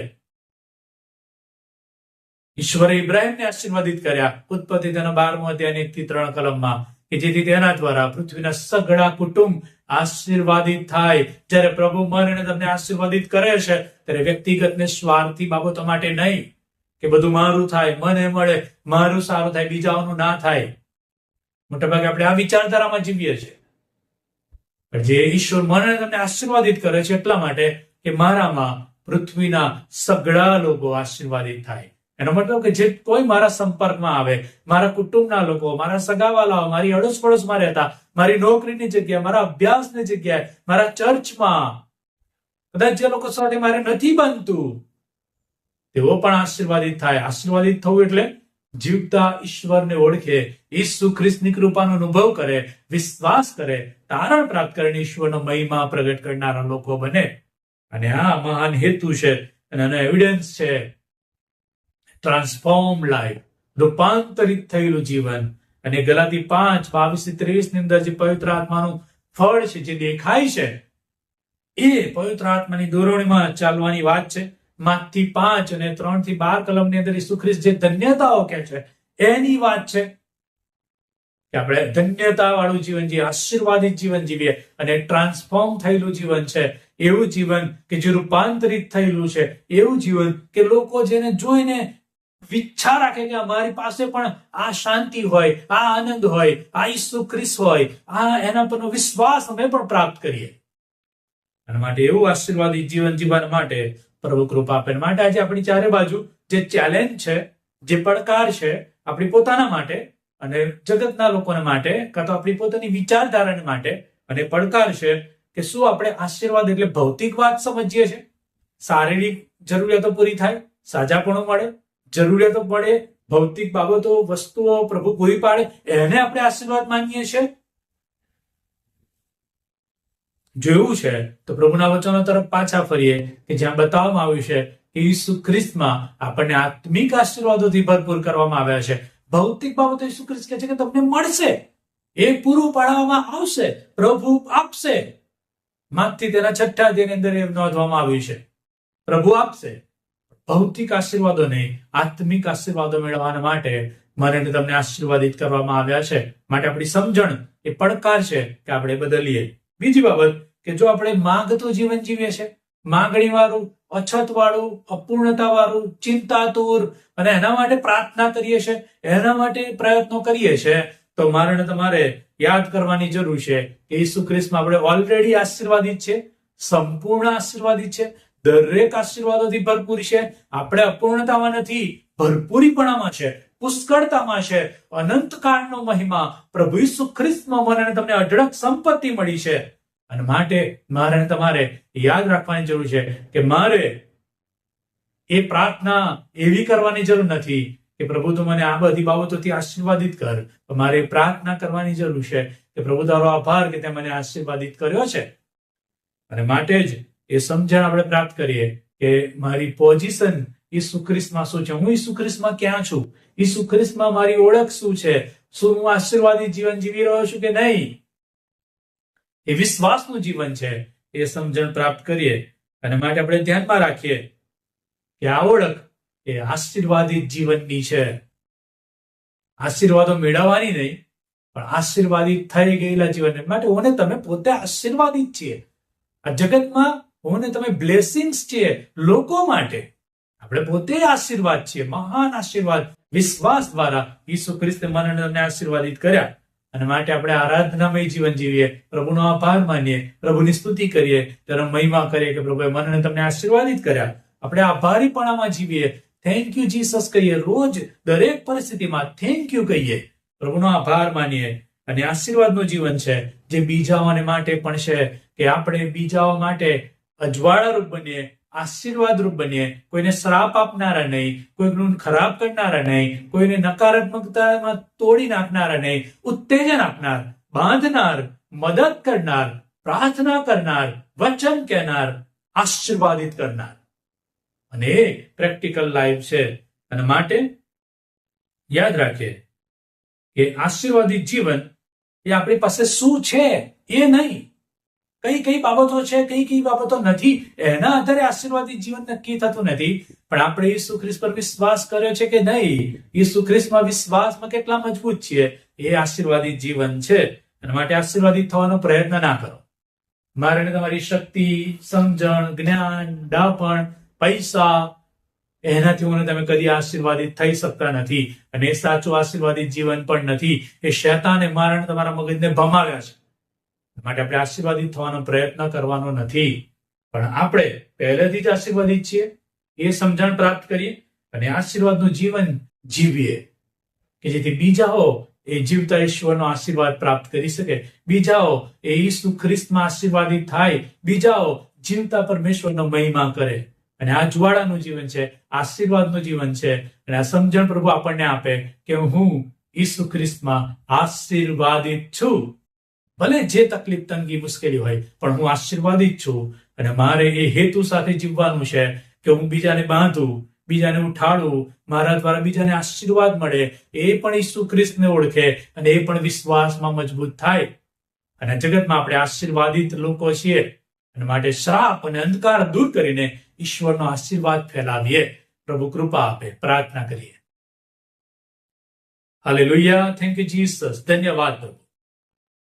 ઈશ્વરે ઇબ્રાહિમને આશીર્વાદિત કર્યા ઉત્પત્તિ તેના 12મો અધ્યાય 1-3 કલમમાં, કે જેથી તેના દ્વારા પૃથ્વીના સઘળા કુટુંબ આશીર્વાદિત થાય. જ્યારે પ્રભુ મને અને તમને આશીર્વાદિત કરે છે ત્યારે વ્યક્તિગત ને સ્વાર્થી બાબતો માટે નહીં, કે બધું મારું થાય, મને મળે, મારું સારું થાય, બીજાઓનું ના થાય. મોટાભાગે આપણે આ વિચારધારામાં જીવીએ છીએ. પણ જે ઈશ્વર મને અને તમને આશીર્વાદિત કરે છે એટલા માટે કે મારામાં પૃથ્વીના સઘળા લોકો આશીર્વાદિત થાય. એનો મતલબ કે જે કોઈ મારા સંપર્કમાં આવે, મારા કુટુંબના લોકો, મારા સગાવાલાઓ, મારી અડોસ પડોશમાં રહેતા, મારી નોકરીની જગ્યાએ, મારા અભ્યાસની જગ્યાએ, મારા ચર્ચમાં, કદાચ જે લોકો સાથે મારે નથી બનતું, તેઓ પણ આશીર્વાદિત થાય. આશીર્વાદિત થવું એટલે જીવતા ઈશ્વરને ઓળખે, ઈસુ ખ્રિસ્તની કૃપાનો અનુભવ કરે, વિશ્વાસ કરે, તારણ પ્રાપ્ત કરીને ઈશ્વરનો મહિમા પ્રગટ કરનારા લોકો બને. અને આ મહાન હેતુ છે અને આનો એવિડન્સ છે ટ્રાન્સફોર્મ લાઈફ, રૂપાંતરિત થયેલું જીવન. અને ગલાતી 5:22-23 ની અંદર જે પવિત્ર આત્માનું ફળ છે, જે દેખાય છે, એ પવિત્ર આત્માની દોરણીમાં ચાલવાની વાત છે. માથી 5 અને 3-12 કલમની અંદર ઈસુ ખ્રિસ્ત જે ધન્યતાઓ કહે છે એની વાત છે, કે આપણે ધન્યતા વાળું જીવન જીવીએ, આશીર્વાદિત જીવન જીવીએ. અને ટ્રાન્સફોર્મ થયેલું જીવન છે એવું જીવન કે જે રૂપાંતરિત થયેલું છે, એવું જીવન કે લોકો જેને જોઈને ઈચ્છા રાખે કે અમારી પાસે પણ આ શાંતિ હોય, આ આનંદ હોય, આ ઈસુ ખ્રિસ્ત હોય, આ એના પરનો વિશ્વાસ અમે પણ પ્રાપ્ત કરીએ. અને માટે એવું આશીર્વાદિત જીવન જીવવા માટે પ્રભુ કૃપા આપે. માટે આજે આપણી ચારે બાજુ જે ચેલેન્જ છે, જે પડકાર છે, આપણી પોતાના માટે અને જગતના લોકોને માટે, કાં તો આપણી પોતાની વિચારધારાને માટે, અને પડકાર છે કે શું આપણે આશીર્વાદ એટલે ભૌતિક વાત સમજીએ છીએ? શારીરિક જરૂરિયાતો પૂરી થાય, સાજાપણું મળે, જરૂરિયાતો પડે, ભૌતિક બાબતો, વસ્તુઓ પ્રભુ પૂરી પાડે, એને આપણે આશીર્વાદ માનીએ છીએ? જોયું છે તો પ્રભુના વચનો તરફ પાછા ફરીએ કે જ્યાં બતાવવામાં આવ્યું છે કે ઈસુ ખ્રિસ્તમાં આપણને આત્મિક આશીર્વાદોથી ભરપૂર કરવામાં આવ્યા છે. ભૌતિક બાબતો ઈસુ ખ્રિસ્ત કહે છે કે તમને મળશે, એ પૂરું પાડવામાં આવશે, પ્રભુ આપશે. માથી તેના 6 અધ્યાયની અંદર એ નોંધવામાં આવ્યું છે, પ્રભુ આપશે. ભૌતિક આશીર્વાદો નહીં, આત્મિક આશીર્વાદો મેળવવા માટે મને તમને આશીર્વાદિત કરવામાં આવ્યા છે. માટે આપણી સમજણ એ પડકાર છે કે આપણે બદલીએ. બીજી બાબત કે જો આપણે માંગતું જીવન જીવીએ છીએ, માંગણી વાળું, અછત વાળું, અપૂર્ણતા વાળું, ચિંતાતુર, અને એના માટે પ્રાર્થના કરીએ છીએ, એના માટે પ્રયત્નો કરીએ છીએ, તો મારે તમારે યાદ કરવાની જરૂર છે કે ઈસુ ખ્રિસ્તમાં આપણે ઓલરેડી આશીર્વાદિત છે, સંપૂર્ણ આશીર્વાદિત છે, દરેક આશીર્વાદોથી ભરપૂર છે. આપણે અપૂર્ણતામાં નથી, ભરપૂરીપણામાં છે, પુષ્કળતામાં છે. અનંતકાળનો મહિમા પ્રભુ ઈસુ ખ્રિસ્તમાં મને તમને અઢળક સંપત્તિ મળી છે. અને માટે મારે તમારે યાદ રાખવાની જરૂર છે કે મારે એ પ્રાર્થના એવી કરવાની જરૂર નથી કે પ્રભુ તું મને આ બધી બાબતોથી આશીર્વાદિત કર. મારે પ્રાર્થના કરવાની જરૂર છે કે પ્રભુ તારો આભાર કે તે મને આશીર્વાદિત કર્યો છે. અને માટે જ એ સમજણ આપણે પ્રાપ્ત કરીએ કે મારી પોઝિશન ઈસુ ખ્રિસ્તમાં શું છે, હું ઈસુ ખ્રિસ્તમાં ક્યાં છું, ઈસુ ખ્રિસ્તમાં મારી ઓળખ શું છે, શું હું આશીર્વાદિત જીવન જીવી રહ્યો છું કે નહીં. એ વિશ્વાસનું જીવન છે, એ સમજણ પ્રાપ્ત કરીએ. અને માટે આપણે ધ્યાનમાં રાખીએ કે આ ઓળખ એ આશીર્વાદિત જીવનની છે. આશીર્વાદો મેળવવાની નહીં, પણ આશીર્વાદિત થઈ ગયેલા જીવન માટે હું ને તમે પોતે આશીર્વાદિત છીએ. આ જગતમાં હું ને તમે બ્લેસિંગ્સ છીએ લોકો માટે. આપણે પોતે આશીર્વાદ છીએ, મહાન આશીર્વાદ. વિશ્વાસ દ્વારા ઈસુ ખ્રિસ્તે મને તમને આશીર્વાદિત કર્યા. અને માટે આપણે આરાધનામય જીવન જીવીએ, પ્રભુનો આભાર માનીએ, પ્રભુની સ્તુતિ કરીએ, તેનો મહિમા કરીએ કે પ્રભુએ મને તમને આશીર્વાદિત કર્યા. આપણે આભારીપણામાં જીવીએ, થેન્ક યુ જીસસ કહીએ, રોજ દરેક પરિસ્થિતિમાં થેન્ક યુ કહીએ, પ્રભુનો આભાર માનીએ. અને આશીર્વાદનું જીવન છે જે બીજાઓને માટે પણ છે, કે આપણે બીજાઓ માટે અજવાળારૂપ બનીએ, આશીર્વાદરૂપ બનીએ, કોઈને શ્રાપ આપનારા નહીં, કોઈનું ખરાબ કરનારા નહીં, કોઈને નકારાત્મકતામાં તોડી નાખનારા નહીં, ઉત્તેજન આપનાર, બાંધનાર, મદદ કરનાર, પ્રાર્થના કરનાર, વચન કહેનાર, આશીર્વાદિત કરનાર. અને એ પ્રેક્ટિકલ લાઈફ છે. અને માટે યાદ રાખીએ કે આશીર્વાદિત જીવન એ આપણી પાસે શું છે એ નહીં, કઈ બાબતો છે, કઈ બાબતો નથી, એના આધારે આશીર્વાદિત જીવન નક્કી થતું નથી. પણ આપણે ઈસુ ખ્રિસ્ત પર વિશ્વાસ કર્યો છે કે નહીં, ઈસુ ખ્રિસ્તમાં વિશ્વાસમાં કેટલા મજબૂત છીએ, એ આશીર્વાદિત જીવન છે. અને માટે આશીર્વાદિત થવાનો પ્રયત્ન ના કરો. મારે તમારી શક્તિ, સમજણ, જ્ઞાન, ડાપણ, પૈસા, એનાથી તમે કદી આશીર્વાદિત થઈ શકતા નથી. અને એ સાચું આશીર્વાદિત જીવન પણ નથી. એ શૈતાને મારણ તમારા મગજને ભમાવ્યા છે. માટે આપણે આશીર્વાદિત થવાનો પ્રયત્ન કરવાનો નથી, પણ આપણે પહેલેથી જ આશીર્વાદિત છીએ એ સમજણ પ્રાપ્ત કરીએ અને આશીર્વાદનું જીવન જીવીએ, કે જેથી બીજાઓ એ જીવતા ઈશ્વરનો આશીર્વાદ પ્રાપ્ત કરી શકે, બીજાઓ એ ઈસુ ખ્રિસ્તમાં આશીર્વાદિત થાય, બીજાઓ જીવતા પરમેશ્વરનો મહિમા કરે. અને આ જ્વાળાનું જીવન છે, આશીર્વાદનું જીવન છે. અને આ સમજણ પ્રભુ આપણને આપે કે હું ઈસુ ખ્રિસ્તમાં આશીર્વાદિત છું. ભલે જે તકલીફ, તંગી, મુશ્કેલી હોય, પણ હું આશીર્વાદિત છું. અને મારે એ હેતુ સાથે જીવવાનું છે કે હું બીજાને બાંધું, બીજાને ઉઠાડું, મારા દ્વારા બીજાને આશીર્વાદ મળે, એ પણ ઈસુ ખ્રિસ્તને ઓળખે અને એ પણ વિશ્વાસમાં મજબૂત થાય. અને જગતમાં આપણે આશીર્વાદિત લોકો છીએ. અને માટે શ્રાપ અને અંધકાર દૂર કરીને ઈશ્વરનો આશીર્વાદ ફેલાવીએ. પ્રભુ કૃપા આપે. પ્રાર્થના કરીએ. હાલેલુયા. Thank you Jesus. ધન્યવાદ પ્રભુ.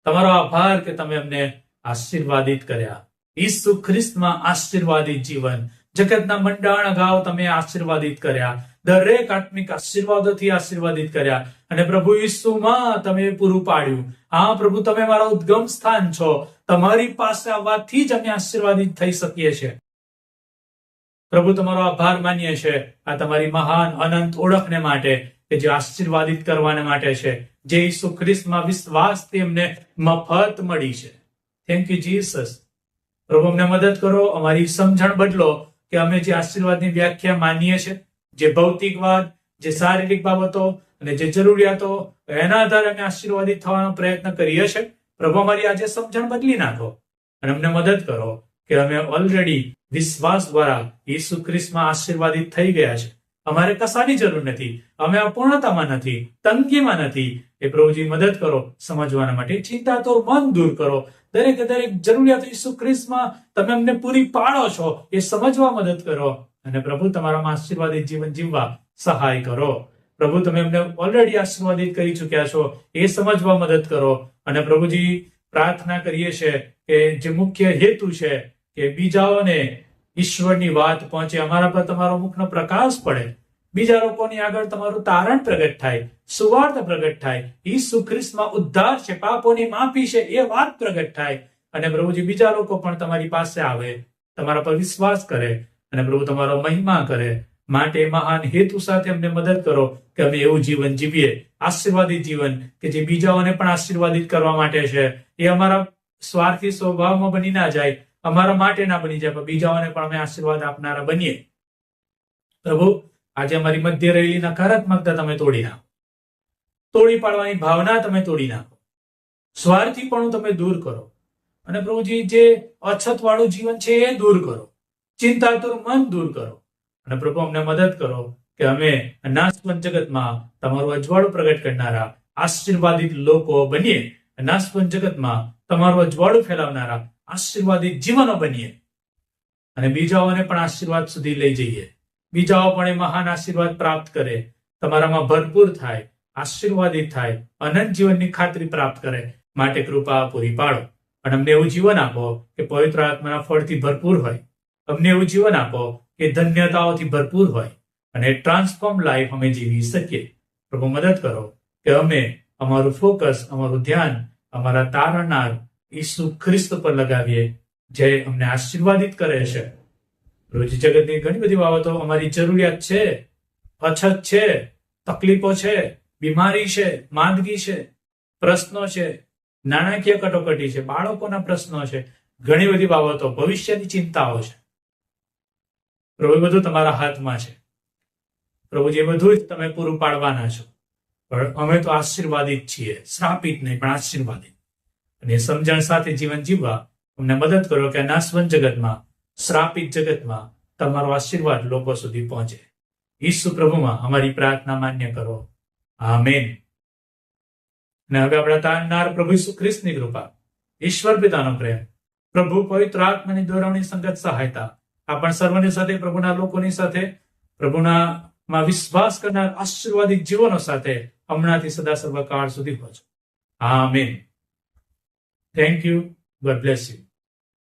તમારો આભાર કે તમે અમને આશીર્વાદિત કર્યા. ઈસુ ખ્રિસ્તમાં આશીર્વાદિત જીવન, જગતના મંડાણ અગાઉ તમે આશીર્વાદિત કર્યા, દરેક આત્મિક આશીર્વાદોથી આશીર્વાદિત કર્યા. અને પ્રભુ ઈસુમાં તમે પૂરું પાડ્યું. હા પ્રભુ, તમે મારા ઉદ્ગમ સ્થાન છો. તમારી પાસે આવવાથી જ અમે આશીર્વાદિત થઈ શકીએ છીએ. પ્રભુ, તમારો આભાર માનીએ છીએ આ તમારી મહાન અનંત ઓળખને માટે, કે જે આશીર્વાદિત કરવાને માટે છે, જે ઈસુ ખ્રિસ્તમાં વિશ્વાસથી અમને મફત મળી છે. Thank you Jesus. પ્રભુ, અમને મદદ કરો, અમારી સમજણ બદલો કે અમે જે આશીર્વાદની વ્યાખ્યા માનીએ છીએ, જે ભૌતિકવાદ, જે શારીરિક બાબતો અને જે જરૂરિયાતો, એના આધારે અમે આશીર્વાદિત થવાનો પ્રયત્ન કરીએ છીએ. પ્રભુ, અમારી આજે સમજણ બદલી નાખો અને અમને મદદ કરો કે અમે ઓલરેડી વિશ્વાસ દ્વારા ઈસુ ખ્રિસ્તમાં આશીર્વાદિત થઈ ગયા છે. અમારે કશાની જરૂર નથી, અમે અપૂર્ણતામાં નથી, તંગીમાં નથી. એ પ્રભુજી મદદ કરો સમજવાના માટે. ચિંતાતુર મન દૂર કરો. દરેક જરૂરિયાત ઈસુ ખ્રિસ્તમાં તમે અમને પૂરી પાડો છો એ સમજવા મદદ કરો. અને પ્રભુ, તમારામાં આશીર્વાદિત જીવન જીવવા સહાય કરો. પ્રભુ, તમે અમને ઓલરેડી આશીર્વાદિત કરી ચૂક્યા છો એ સમજવા મદદ કરો. અને પ્રભુજી, પ્રાર્થના કરીએ છીએ કે જે મુખ્ય હેતુ છે કે બીજાઓને ઈશ્વરની વાત પહોંચે, અમારા પર તમારો મુખનો પ્રકાશ પડે, બીજા લોકોની આગળ તમારું તારણ પ્રગટ થાય, સુવાર્તા પ્રગટ થાય, ઈસુ ખ્રિસ્તમાં ઉદ્ધાર છે, પાપોની માફી છે એ વાત પ્રગટ થાય. અને પ્રભુજી, બીજા લોકો પણ તમારી પાસે આવે, તમારા પર વિશ્વાસ કરે અને પ્રભુ તમારો મહિમા કરે. માટે મહાન હેતુ સાથે અમને મદદ કરો કે અમે એવું જીવન જીવીએ, આશીર્વાદિત જીવન, કે જે બીજાઓને પણ આશીર્વાદિત કરવા માટે છે. એ અમારા સ્વાર્થી સ્વભાવમાં બની ના જાય, અમારા માટે ના બની જાય, પણ બીજાઓને પણ અમે આશીર્વાદ આપનારા બનીએ. પ્રભુ, આજે અમારી મધ્ય રહેલી નકારાત્મકતા તમે તોડી નાખો, તોડી પાડવાની ભાવના તમે તોડી નાખો, સ્વાર્થી પણ તમે દૂર કરો. અને પ્રભુજી, જે અછત વાળું જીવન છે એ દૂર કરો, ચિંતાતુર મન દૂર કરો. અને પ્રભુ, અમને મદદ કરો કે અમે નાશવંત જગતમાં તમારું અજવાળું પ્રગટ કરનારા આશીર્વાદિત લોકો બનીએ. નાશવંત જગતમાં તમારું અજવાળું ફેલાવનારા આશીર્વાદિત જીવનો બનીએ અને બીજાઓને પણ આશીર્વાદ સુધી લઈ જઈએ. બીજાઓ પણ એ મહાન આશીર્વાદ પ્રાપ્ત કરે, તમારામાં ભરપૂર થાય, આશીર્વાદિત થાય, અનંત જીવનની ખાતરી પ્રાપ્ત કરે. માટે કૃપા પૂરી પાડો અને અમને એવું જીવન આપો કે પવિત્ર આત્માના ફળથી ભરપૂર હોય. અમને એવું જીવન આપો કે ધન્યતાઓથી ભરપૂર હોય અને ટ્રાન્સફોર્મ લાઈફ અમે જીવી શકીએ. પ્રભુ, મદદ કરો કે અમે અમારું ફોકસ, અમારું ધ્યાન અમારા તારણનાર ઈસુ ખ્રિસ્ત પર લગાવીએ, જે અમને આશીર્વાદિત કરે છે. રોજ જગતની ઘણી બધી બાબતો અમારી જરૂરિયાત છે, અછત છે, તકલીફો છે, બીમારી છે, માંદગી છે, પ્રશ્નો છે, નાણાકીય કટોકટી છે, બાળકોના પ્રશ્નો છે, ઘણી બધી બાબતો, ભવિષ્યની ચિંતાઓ છે. પ્રભુ એ બધું તમારા હાથમાં છે. પ્રભુ જે બધું જ તમે પૂરું પાડવાના છો. પણ અમે તો આશીર્વાદિત છીએ, શ્રાપિત નહીં પણ આશીર્વાદિત. અને એ સમજણ સાથે જીવન જીવવા અમને મદદ કરો કે નાશવંત જગતમાં, શ્રાપિત જગતમાં તમારો આશીર્વાદ લોકો સુધી પહોંચે. ઈસુ પ્રભુમાં અમારી પ્રાર્થના માન્ય કરો. આમેન. અને હવે આપણા તારનાર પ્રભુ ઈસુ ખ્રિસ્તની કૃપા, ઈશ્વર પિતાનો પ્રેમ, પ્રભુ પવિત્ર આત્માની દોરવણી સંગત સહાયતા આપણ સર્વની સાથે, પ્રભુના લોકોની સાથે, પ્રભુનામાં વિશ્વાસ કરનાર આશીર્વાદિત જીવનો સાથે હમણાંથી સદા સર્વકાળ સુધી પહોંચો. Amen. Thank you. God bless you.